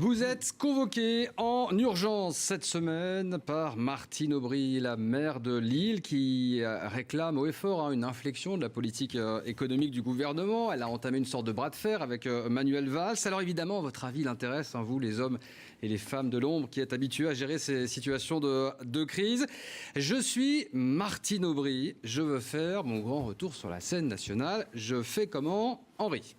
Vous êtes convoqué en urgence cette semaine par Martine Aubry, la maire de Lille, qui réclame haut et fort une inflexion de la politique économique du gouvernement. Elle a entamé une sorte de bras de fer avec Manuel Valls. Alors évidemment, votre avis l'intéresse, vous les hommes et les femmes de l'ombre qui êtes habitués à gérer ces situations de crise. Je suis Martine Aubry, je veux faire mon grand retour sur la scène nationale. Je fais comment, Henri ?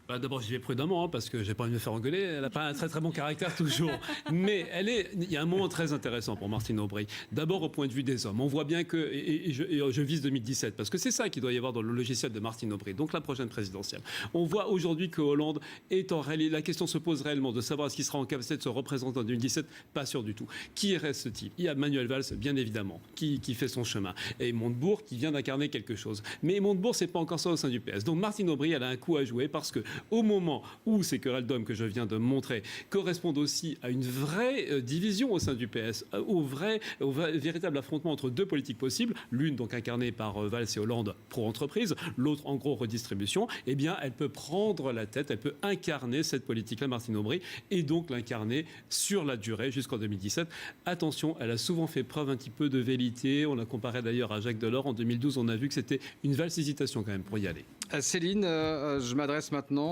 D'abord, j'y vais prudemment, parce que j'ai pas envie de me faire engueuler. Elle n'a pas un très très bon caractère toujours. Mais il y a un moment très intéressant pour Martine Aubry. D'abord, au point de vue des hommes. On voit bien que, et je vise 2017, parce que c'est ça qu'il doit y avoir dans le logiciel de Martine Aubry, donc la prochaine présidentielle. On voit aujourd'hui que Hollande est en réalité, la question se pose réellement de savoir est-ce qu'il sera en capacité de se représenter en 2017. Pas sûr du tout. Qui reste-t-il ? Il y a Manuel Valls, bien évidemment, qui fait son chemin. Et Montebourg, qui vient d'incarner quelque chose. Mais Montebourg, c'est pas encore ça au sein du PS. Donc Martine Aubry, elle a un coup à jouer, parce que au moment où ces querelles d'hommes que je viens de montrer correspondent aussi à une vraie division au sein du PS, au véritable affrontement entre deux politiques possibles, l'une donc incarnée par Valls et Hollande pro-entreprise, l'autre en gros redistribution, eh bien elle peut prendre la tête, elle peut incarner cette politique-là, Martine Aubry, et donc l'incarner sur la durée jusqu'en 2017. Attention, elle a souvent fait preuve un petit peu de vérité, on l'a comparé d'ailleurs à Jacques Delors, en 2012 on a vu que c'était une valse hésitation quand même pour y aller. Céline, je m'adresse maintenant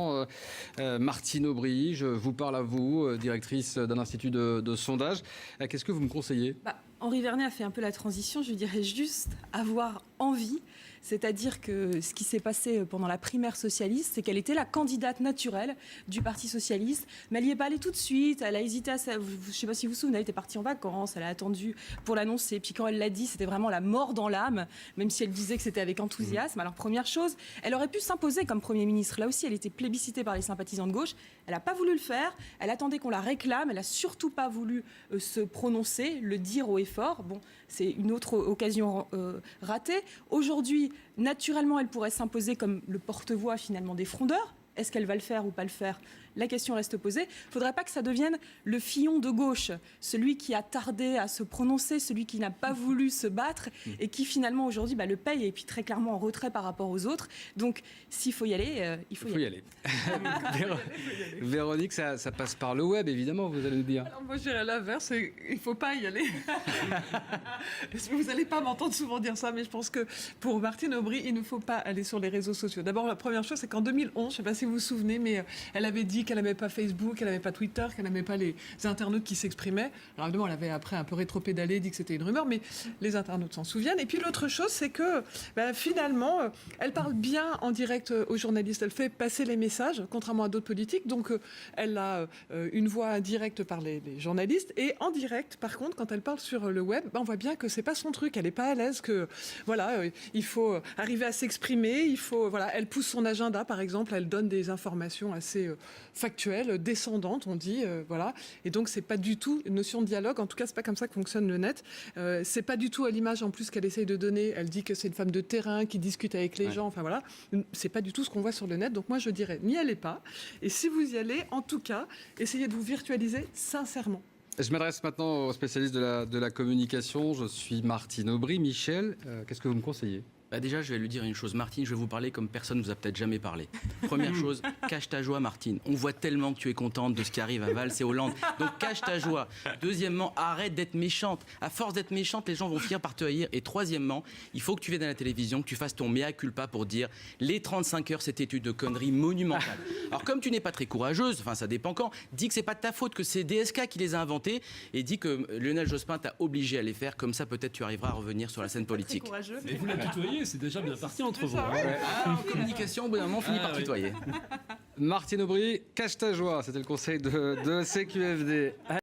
Martine Aubry, je vous parle à vous, directrice d'un institut de sondage. Qu'est-ce que vous me conseillez ? Henri Vernet a fait un peu la transition, je dirais juste avoir envie. C'est-à-dire que ce qui s'est passé pendant la primaire socialiste, c'est qu'elle était la candidate naturelle du Parti socialiste. Mais elle n'y est pas allée tout de suite. Elle a hésité je ne sais pas si vous vous souvenez, elle était partie en vacances, elle a attendu pour l'annoncer. Puis quand elle l'a dit, c'était vraiment la mort dans l'âme, même si elle disait que c'était avec enthousiasme. Alors première chose, elle aurait pu s'imposer comme Premier ministre. Là aussi, elle était plébiscitée par les sympathisants de gauche. Elle n'a pas voulu le faire. Elle attendait qu'on la réclame. Elle n'a surtout pas voulu se prononcer, le dire haut et fort. Bon, c'est une autre occasion ratée. Aujourd'hui, naturellement, elle pourrait s'imposer comme le porte-voix finalement des frondeurs. Est-ce qu'elle va le faire ou pas le faire ? La question reste posée. Il ne faudrait pas que ça devienne le Fillon de gauche, celui qui a tardé à se prononcer, celui qui n'a pas voulu se battre et qui finalement aujourd'hui le paye et puis très clairement en retrait par rapport aux autres. Donc s'il faut y aller, il faut y aller. Véronique, ça passe par le web, évidemment, vous allez nous dire. Alors moi, je dirais l'inverse, il ne faut pas y aller. Vous n'allez pas m'entendre souvent dire ça, mais je pense que pour Martine Aubry, il ne faut pas aller sur les réseaux sociaux. D'abord, la première chose, c'est qu'en 2011, je ne sais pas si vous vous souvenez, mais elle avait dit qu'elle n'aimait pas Facebook, qu'elle n'aimait pas Twitter, qu'elle n'aimait pas les internautes qui s'exprimaient. Alors évidemment, elle avait après un peu rétropédalé, dit que c'était une rumeur, mais les internautes s'en souviennent. Et puis l'autre chose, c'est que finalement, elle parle bien en direct aux journalistes. Elle fait passer les messages, contrairement à d'autres politiques. Donc elle a une voix directe par les journalistes. Et en direct, par contre, quand elle parle sur le web, on voit bien que c'est pas son truc. Elle n'est pas à l'aise, que il faut arriver à s'exprimer. Elle pousse son agenda, par exemple. Elle donne des informations assez factuelles, descendantes, on dit, Et donc c'est pas du tout une notion de dialogue. En tout cas, c'est pas comme ça que fonctionne le net. C'est pas du tout à l'image en plus qu'elle essaye de donner. Elle dit que c'est une femme de terrain qui discute avec les gens. Enfin voilà, c'est pas du tout ce qu'on voit sur le net. Donc moi je dirais, n'y allez pas. Et si vous y allez, en tout cas, essayez de vous virtualiser sincèrement. Je m'adresse maintenant aux spécialistes de la communication. Je suis Martine Aubry. Michel, qu'est-ce que vous me conseillez ? Déjà, je vais lui dire une chose. Martine, je vais vous parler comme personne ne vous a peut-être jamais parlé. Première chose, cache ta joie, Martine. On voit tellement que tu es contente de ce qui arrive à Valls et Hollande. Donc, cache ta joie. Deuxièmement, arrête d'être méchante. À force d'être méchante, les gens vont finir par te haïr. Et troisièmement, il faut que tu viennes à la télévision, que tu fasses ton mea culpa pour dire les 35 heures, c'était une connerie monumentale. Alors, comme tu n'es pas très courageuse, enfin, ça dépend quand, dis que c'est pas de ta faute, que c'est DSK qui les a inventés et dis que Lionel Jospin t'a obligé à les faire. Comme ça, peut-être tu arriveras à revenir sur la scène politique. Mais vous la tutoyez, c'est déjà bien parti entre vous. En communication, au bout d'un moment, on finit par tutoyer. Martine Aubry, cache ta joie, c'était le conseil de CQFD.